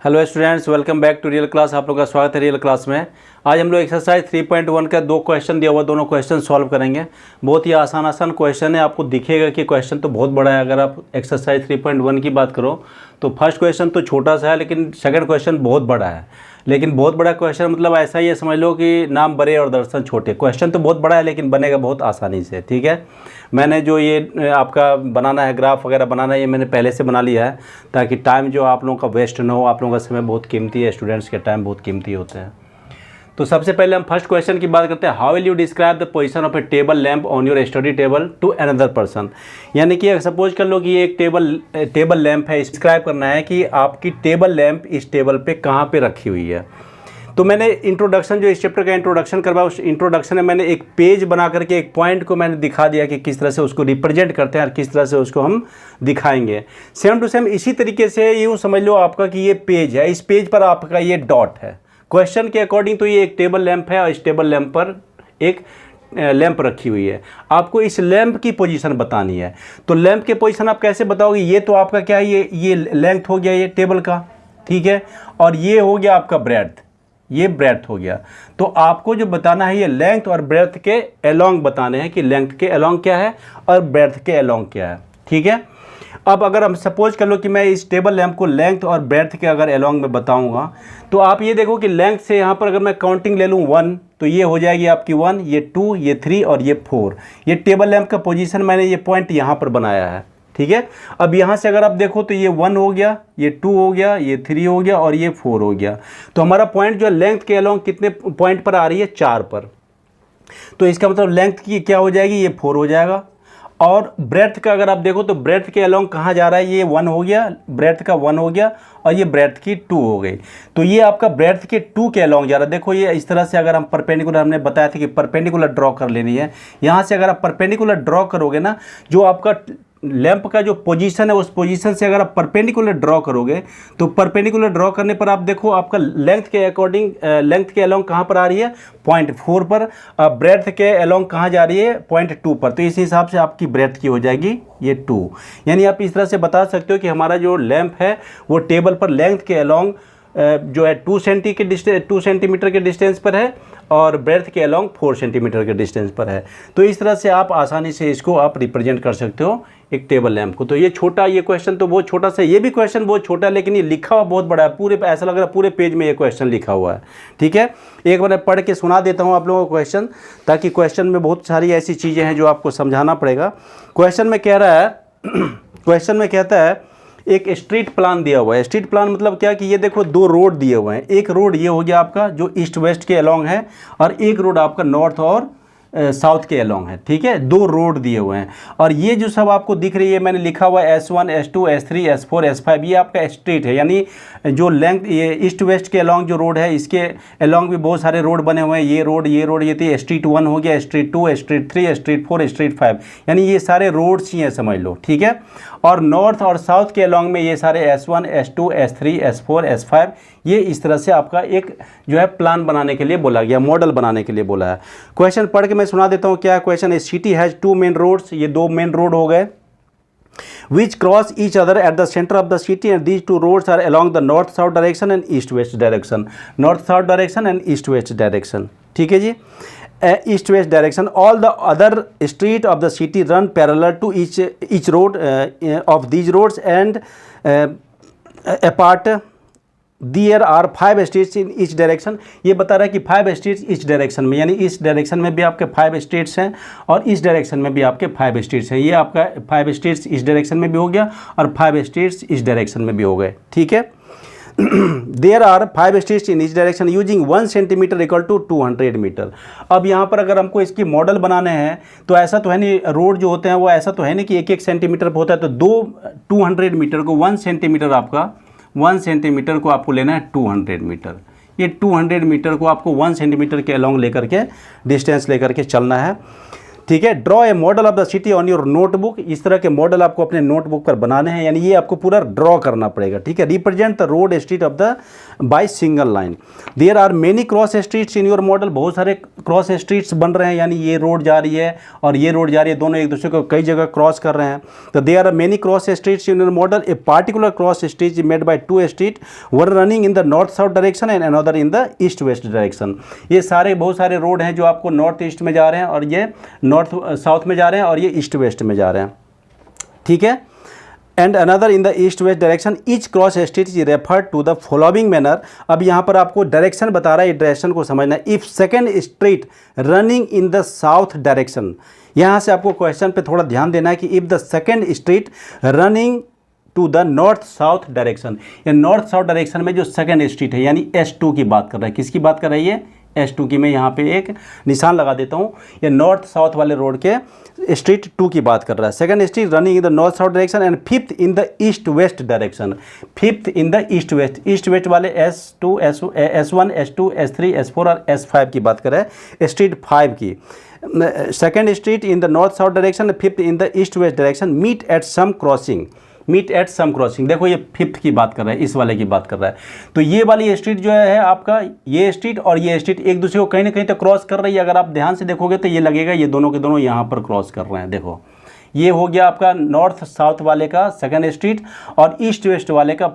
Hello students, welcome back to real class. आप लोगों का स्वागत है रियल क्लास में। आज हम लोग एक्सरसाइज 3.1 का 2 क्वेश्चन दिया हुआ, दोनों क्वेश्चन सॉल्व करेंगे। बहुत ही आसान क्वेश्चन है। आपको दिखेगा कि क्वेश्चन तो बहुत बड़ा है। अगर आप एक्सरसाइज 3.1 की बात करो तो फर्स्ट क्वेश्चन तो छोटा सा है, लेकिन सेकंड क्वेश्चन बहुत बड़ा है। लेकिन बहुत बड़ा क्वेश्चन मतलब ऐसा ही है, समझ लो कि नाम बड़े और दर्शन छोटे। क्वेश्चन तो बहुत बड़ा है लेकिन बनेगा बहुत आसानी से। ठीक है, मैंने जो ये आपका बनाना है, ग्राफ वगैरह बनाना है, ये मैंने पहले से बना लिया है ताकि टाइम जो आप लोगों का वेस्ट ना हो। आप लोगों का समय बहुत कीमती है, स्टूडेंट्स के टाइम बहुत कीमती होते हैं। तो सबसे पहले हम फर्स्ट क्वेश्चन की बात करते हैं। How will you describe the position of a table lamp on your study table to another person. यानी कि सपोज कर लो कि ये एक टेबल लैंप है। डिस्क्राइब करना है कि आपकी टेबल लैंप इस टेबल पे कहाँ पे रखी हुई है। तो मैंने इंट्रोडक्शन, जो इस चैप्टर का इंट्रोडक्शन करवाया, उस इंट्रोडक्शन में मैंने एक पेज बना करके एक पॉइंट को मैंने दिखा दिया कि किस तरह से उसको रिप्रेजेंट करते हैं और किस तरह से उसको हम दिखाएंगे। सेम टू सेम इसी तरीके से यूँ समझ लो आपका कि ये पेज है, इस पेज पर आपका ये डॉट है। क्वेश्चन के अकॉर्डिंग तो ये एक टेबल लैंप है और इस टेबल लैंप पर एक लैंप रखी हुई है। आपको इस लैंप की पोजीशन बतानी है। तो लैंप के पोजीशन आप कैसे बताओगे? ये तो आपका क्या है, ये लेंथ हो गया ये टेबल का, ठीक है, और ये हो गया आपका ब्रेड्थ, ये ब्रेड्थ हो गया। तो आपको जो बताना है ये लेंथ और ब्रेड्थ के अलोंग बताने हैं कि लेंथ के अलोंग क्या है और ब्रेड्थ के अलोंग क्या है। ठीक है, अब अगर हम सपोज कर लो कि मैं इस टेबल लैंप को लेंथ और ब्रेड्थ के अगर अलोंग में बताऊंगा, तो आप ये देखो कि लेंथ से यहाँ पर अगर मैं काउंटिंग ले लूँ 1, तो ये हो जाएगी आपकी 1, ये 2, ये 3 और ये 4। ये टेबल लैंप का पोजीशन मैंने ये पॉइंट यहाँ पर बनाया है। ठीक है, अब यहाँ से अगर आप देखो तो ये 1 हो गया, ये 2 हो गया, ये 3 हो गया और ये 4 हो गया। तो हमारा पॉइंट जो है लेंथ के अलोंग कितने पॉइंट पर आ रही है? 4 पर। तो इसका मतलब लेंथ की क्या हो जाएगी? ये 4 हो जाएगा। और ब्रेड्थ का अगर आप देखो तो ब्रेड्थ के अलोंग कहाँ जा रहा है? ये 1 हो गया, ब्रेड्थ का 1 हो गया और ये ब्रेड्थ की 2 हो गई। तो ये आपका ब्रेड्थ के 2 के अलोंग जा रहा है। देखो ये इस तरह से अगर हम परपेंडिकुलर, हमने बताया था कि परपेंडिकुलर ड्रॉ कर लेनी है। यहाँ से अगर आप परपेंडिकुलर ड्रॉ करोगे ना, जो आपका लैंप का जो पोजीशन है उस पोजीशन से अगर आप परपेंडिकुलर ड्रॉ करोगे तो परपेंडिकुलर ड्रॉ करने पर आप देखो आपका लेंथ के अकॉर्डिंग, लेंथ के अलोंग कहाँ पर आ रही है? 0.4 पर। ब्रेड्थ के अलोंग कहाँ जा रही है? 0.2 पर। तो इस हिसाब से आपकी ब्रेड्थ की हो जाएगी ये 2। यानी आप इस तरह से बता सकते हो कि हमारा जो लैंप है वो टेबल पर लेंथ के अलोंग जो है 2 सेंटीमीटर के डिस्टेंस पर है और ब्रेड्थ के अलोंग 4 सेंटीमीटर के डिस्टेंस पर है। तो इस तरह से आप आसानी से इसको आप रिप्रेजेंट कर सकते हो एक टेबल लैंप को। तो ये छोटा, ये क्वेश्चन तो बहुत छोटा सा, ये भी क्वेश्चन बहुत छोटा है लेकिन ये लिखा हुआ बहुत बड़ा है। पूरे ऐसा लग रहा है पूरे पेज में ये क्वेश्चन लिखा हुआ है। ठीक है, एक बार पढ़ के सुना देता हूँ आप लोगों को क्वेश्चन, ताकि क्वेश्चन में बहुत सारी ऐसी चीज़ें हैं जो आपको समझाना पड़ेगा। क्वेश्चन में कह रहा है क्वेश्चन में कहता है एक स्ट्रीट प्लान दिया हुआ है। स्ट्रीट प्लान मतलब क्या कि ये देखो 2 रोड दिए हुए हैं। एक रोड ये हो गया आपका जो ईस्ट वेस्ट के अलोंग है और एक रोड आपका नॉर्थ और साउथ के अलोंग है। ठीक है, 2 रोड दिए हुए हैं और ये जो सब आपको दिख रही है मैंने लिखा हुआ है S1, S2, S3, S4, S5, ये आपका स्ट्रीट है। यानी जो लेंथ, ये ईस्ट वेस्ट के अलोंग जो रोड है इसके अलोंग भी बहुत सारे रोड बने हुए हैं। ये रोड ये थी स्ट्रीट 1 हो गया, स्ट्रीट 2, स्ट्रीट 3, स्ट्रीट 4, स्ट्रीट 5, यानी ये सारे रोड्स ही हैं समझ लो। ठीक है, और नॉर्थ और साउथ के अलोंग में ये सारे S1, S2, S3, S4, S5, ये इस तरह से आपका एक जो है प्लान बनाने के लिए बोला गया, मॉडल बनाने के लिए बोला है। क्वेश्चन पढ़ के मैं सुना देता हूँ क्या क्वेश्चन है। सिटी हैज़ 2 मेन रोड्स, ये 2 मेन रोड हो गए, which cross each other at the center of the city, and these 2 roads are along the north south direction and east west direction, north south direction and east west direction। ठीक है जी, east west direction। all the other street of the city run parallel to each road of these roads and apart there are 5 streets in each direction। ये बता रहा है कि 5 streets इस direction में, यानी इस डायरेक्शन में भी आपके 5 streets हैं और इस डायरेक्शन में भी आपके 5 streets हैं। ये आपका 5 streets इस डायरेक्शन में भी हो गया और 5 streets इस डायरेक्शन में भी हो गए। ठीक है, there are 5 streets in each direction using 1 centimetre equal to 200 metre. अब यहाँ पर अगर हमको इसकी मॉडल बनाने हैं तो ऐसा तो है नहीं, रोड जो होते हैं वो ऐसा तो है नहीं कि 1 सेंटीमीटर पर होता है। तो 200 मीटर को 1 सेंटीमीटर, आपका 1 सेंटीमीटर को आपको लेना है 200 मीटर। ये 200 मीटर को आपको 1 सेंटीमीटर के अलोंग लेकर के डिस्टेंस लेकर के चलना है। ठीक है। Draw a model of the city on your notebook, इस तरह के मॉडल आपको अपने नोटबुक पर बनाने हैं, यानी ये आपको पूरा ड्रॉ करना पड़ेगा, ठीक है। Represent the road street of the by single line. There are many cross streets in your model, बहुत सारे क्रॉस स्ट्रीट्स बन रहे हैं, यानी ये रोड जा रही है और ये रोड जा रही है, दोनों एक दूसरे को कई जगह क्रॉस कर रहे हैं। तो there are many cross streets in your model, a particular cross street is made by two street one running in the north south direction and another in the east west direction. ये सारे बहुत सारे road हैं जो आपको north east में जा रहे हैं और ये नॉर्थ साउथ में जा रहे हैं और ये ईस्ट वेस्ट में जा रहे हैं, ठीक है। And another in the east west direction, each cross street is referred to the following manner. अब यहाँ पर आपको डायरेक्शन बता रहा है, डायरेक्शन को समझना है। If second street running in the south direction, यहाँ से आपको क्वेश्चन पे थोड़ा ध्यान देना है कि if the second street running to the north south direction, या नॉर्थ साउथ डायरेक्शन में जो सेकेंड स्ट्रीट है यानी S2 की बात कर रहा है, किसकी बात कर रही है, S2 की। मैं यहाँ पे एक निशान लगा देता हूँ, ये नॉर्थ साउथ वाले रोड के स्ट्रीट 2 की बात कर रहा है। Second street running in the north south direction and fifth in the east west direction, fifth in the east waste, east west वाले S2 S1 S2 S3 S4 और S5 की बात कर रहा है, स्ट्रीट 5 की। Second street in the north south direction, fifth in the east west direction, meet at some crossing, meet at some crossing. देखो ये फिफ्थ की बात कर रहा है, इस वाले की बात कर रहा है। तो ये वाली स्ट्रीट जो है आपका, ये स्ट्रीट और ये स्ट्रीट एक दूसरे को कहीं ना कहीं तो क्रॉस कर रही है। अगर आप ध्यान से देखोगे तो ये लगेगा ये दोनों के दोनों यहाँ पर क्रॉस कर रहे हैं। देखो ये हो गया आपका नॉर्थ साउथ वाले का सेकंड स्ट्रीट, और ईस्ट वेस्ट वाले का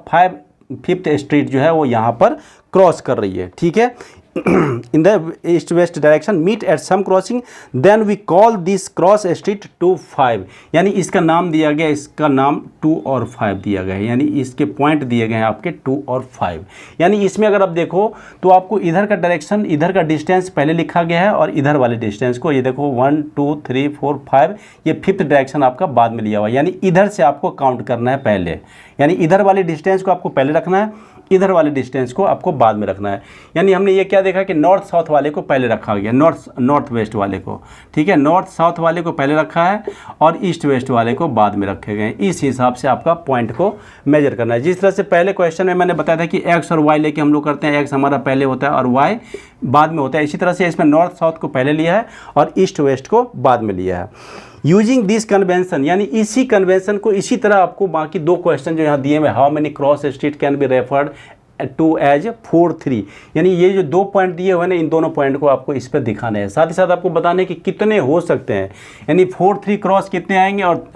फिफ्थ स्ट्रीट जो है वो यहाँ पर क्रॉस कर रही है, ठीक है। in the east west direction meet at some crossing, then we call this cross street 2 5, यानी इसका नाम दिया गया, इसका नाम 2 और 5 दिया गया है, यानी इसके पॉइंट दिए गए हैं आपके 2 और 5। यानी इसमें अगर आप देखो तो आपको इधर का डायरेक्शन, इधर का डिस्टेंस पहले लिखा गया है और इधर वाले डिस्टेंस को, ये देखो 1 2 3 4 5, ये फिफ्थ डायरेक्शन आपका बाद में लिया हुआ है, यानी इधर से आपको काउंट करना है पहले, यानी इधर वाले डिस्टेंस को आपको पहले रखना है, इधर वाले डिस्टेंस को आपको बाद में रखना है। यानी हमने ये क्या देखा कि नॉर्थ साउथ वाले को पहले रखा गया, नॉर्थ वेस्ट वाले को, ठीक है, नॉर्थ साउथ वाले को पहले रखा है और ईस्ट वेस्ट वाले को बाद में रखे गए। इस हिसाब से आपका पॉइंट को मेजर करना है। जिस तरह से पहले क्वेश्चन में मैंने बताया था कि एक्स और वाई लेके हम लोग करते हैं, एक्स हमारा पहले होता है और वाई बाद में होता है, इसी तरह से इसमें नॉर्थ साउथ को पहले लिया है और ईस्ट वेस्ट को बाद में लिया है। यूजिंग दिस कन्वेंशन, यानी इसी कन्वेंशन को, इसी तरह आपको बाकी दो क्वेश्चन जो यहाँ दिए हुए, how many cross street can be referred to as 4 3, यानी ये जो 2 पॉइंट दिए हुए ना, इन दोनों पॉइंट को आपको इस पर दिखाने हैं, साथ ही साथ आपको बताने कि कितने हो सकते हैं, यानी 4 3 क्रॉस कितने आएंगे, और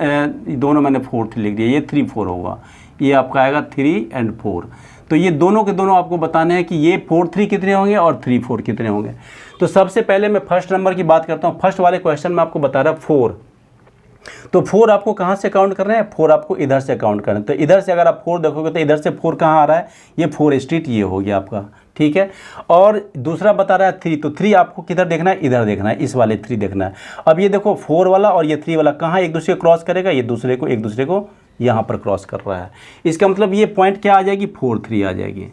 दोनों मैंने 4 3 लिख दिया, ये 3 4 होगा, ये आपका आएगा 3 और 4। तो ये दोनों के दोनों आपको बताने हैं कि ये 4 3 कितने होंगे और 3 4 कितने होंगे। तो सबसे पहले मैं फर्स्ट नंबर की बात करता हूँ। फर्स्ट वाले क्वेश्चन में आपको बता रहा है 4, तो 4 आपको कहाँ से काउंट कर रहे हैं, 4 आपको इधर से काउंट करना है। तो इधर से अगर आप 4 देखोगे तो इधर से 4 कहाँ आ रहा है, ये 4 स्ट्रीट ये हो गया आपका, ठीक है। और दूसरा बता रहा है 3, तो 3 आपको किधर देखना है, इधर देखना है, इस वाले 3 देखना है। अब ये देखो 4 वाला और ये 3 वाला कहाँ एक दूसरे को क्रॉस करेगा, ये दूसरे को एक दूसरे को यहाँ पर क्रॉस कर रहा है। इसका मतलब ये पॉइंट क्या आ जाएगी, 4 3 आ जाएगी,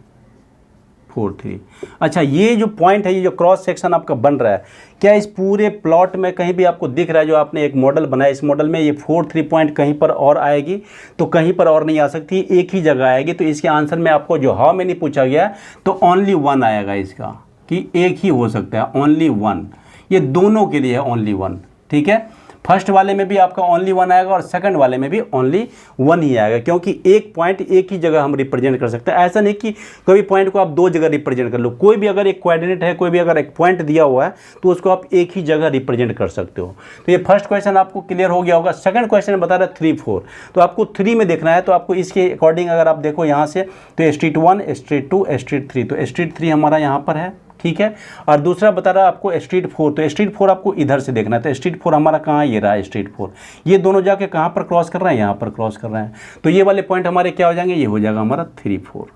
4 3। अच्छा, ये जो पॉइंट है, ये जो क्रॉस सेक्शन आपका बन रहा है, क्या इस पूरे प्लॉट में कहीं भी आपको दिख रहा है, जो आपने एक मॉडल बनाया, इस मॉडल में ये 4 3 पॉइंट कहीं पर और आएगी, तो कहीं पर और नहीं आ सकती, एक ही जगह आएगी। तो इसके आंसर में आपको जो हाउ मेनी पूछा गया तो ओनली 1 आएगा इसका, कि एक ही हो सकता है, ओनली 1। ये दोनों के लिए है ओनली 1, ठीक है। फर्स्ट वाले में भी आपका ओनली 1 आएगा और सेकंड वाले में भी ओनली 1 ही आएगा, क्योंकि एक पॉइंट एक ही जगह हम रिप्रेजेंट कर सकते हैं। ऐसा नहीं कि कोई पॉइंट को आप 2 जगह रिप्रेजेंट कर लो, कोई भी अगर एक कोऑर्डिनेट है, कोई भी अगर एक पॉइंट दिया हुआ है तो उसको आप एक ही जगह रिप्रेजेंट कर सकते हो। तो ये फर्स्ट क्वेश्चन आपको क्लियर हो गया होगा। सेकंड क्वेश्चन बता रहा है 3 4, तो आपको 3 में देखना है। तो आपको इसके अकॉर्डिंग अगर आप देखो यहाँ से, तो स्ट्रीट 1 स्ट्रीट 2 स्ट्रीट 3, तो स्ट्रीट 3 हमारा यहाँ पर है, ठीक है। और दूसरा बता रहा है आपको स्ट्रीट 4, तो स्ट्रीट 4 आपको इधर से देखना है। तो स्ट्रीट 4 हमारा कहाँ है, ये रहा स्ट्रीट 4। ये दोनों जाके कहाँ पर क्रॉस कर रहे हैं, यहाँ पर क्रॉस कर रहे हैं। तो ये वाले पॉइंट हमारे क्या हो जाएंगे, ये हो जाएगा हमारा 3 4,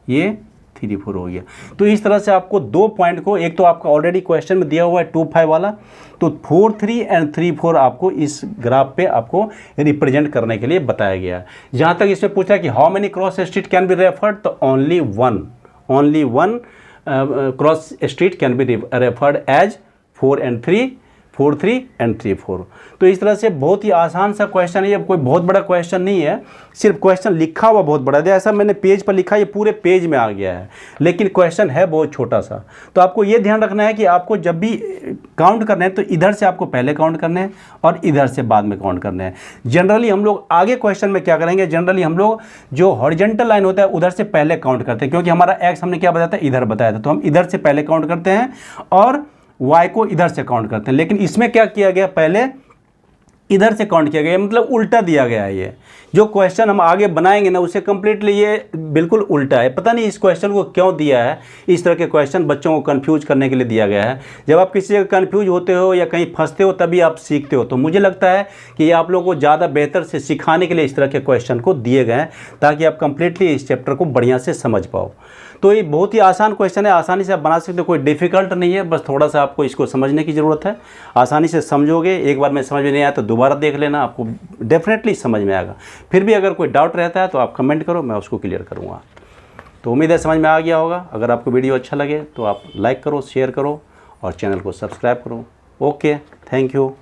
ये 3 4 हो गया। तो इस तरह से आपको 2 पॉइंट को, एक तो आपका ऑलरेडी क्वेश्चन में दिया हुआ है 2 5 वाला, तो 4 3 एंड 3 4 आपको इस ग्राफ पे आपको रिप्रेजेंट करने के लिए बताया गया है। जहाँ तक इसमें पूछा है कि how many cross street can be referred, तो only 1 cross street can be referred as 4 and 3, 4 3 and 3 4। तो इस तरह से बहुत ही आसान सा क्वेश्चन है, ये कोई बहुत बड़ा क्वेश्चन नहीं है, सिर्फ क्वेश्चन लिखा हुआ बहुत बड़ा है। ऐसा मैंने पेज पर लिखा, ये पूरे पेज में आ गया है, लेकिन क्वेश्चन है बहुत छोटा सा। तो आपको ये ध्यान रखना है कि आपको जब भी काउंट करना है तो इधर से आपको पहले काउंट करने हैं और इधर से बाद में काउंट करने हैं। जनरली हम लोग आगे क्वेश्चन में क्या करेंगे, जनरली हम लोग जो हॉरिजॉन्टल लाइन होता है उधर से पहले काउंट करते हैं, क्योंकि हमारा एक्स हमने क्या बताया था, इधर बताया था, तो हम इधर से पहले काउंट करते हैं और y को इधर से काउंट करते हैं। लेकिन इसमें क्या किया गया, पहले इधर से काउंट किया गया, मतलब उल्टा दिया गया है। ये जो क्वेश्चन हम आगे बनाएंगे ना उससे कंप्लीटली ये बिल्कुल उल्टा है। पता नहीं इस क्वेश्चन को क्यों दिया है, इस तरह के क्वेश्चन बच्चों को कंफ्यूज करने के लिए दिया गया है। जब आप किसी जगह कंफ्यूज होते हो या कहीं फंसते हो तभी आप सीखते हो। तो मुझे लगता है कि ये आप लोगों को ज़्यादा बेहतर से सिखाने के लिए इस तरह के क्वेश्चन को दिए गए हैं, ताकि आप कंप्लीटली इस चैप्टर को बढ़िया से समझ पाओ। तो ये बहुत ही आसान क्वेश्चन है, आसानी से आप बना सकते हो, कोई डिफ़िकल्ट नहीं है, बस थोड़ा सा आपको इसको समझने की ज़रूरत है। आसानी से समझोगे, एक बार में समझ में नहीं आया तो दोबारा देख लेना, आपको डेफिनेटली समझ में आएगा। फिर भी अगर कोई डाउट रहता है तो आप कमेंट करो, मैं उसको क्लियर करूँगा। तो उम्मीद है समझ में आ गया होगा। अगर आपको वीडियो अच्छा लगे तो आप लाइक करो, शेयर करो और चैनल को सब्सक्राइब करो। Okay, thank you.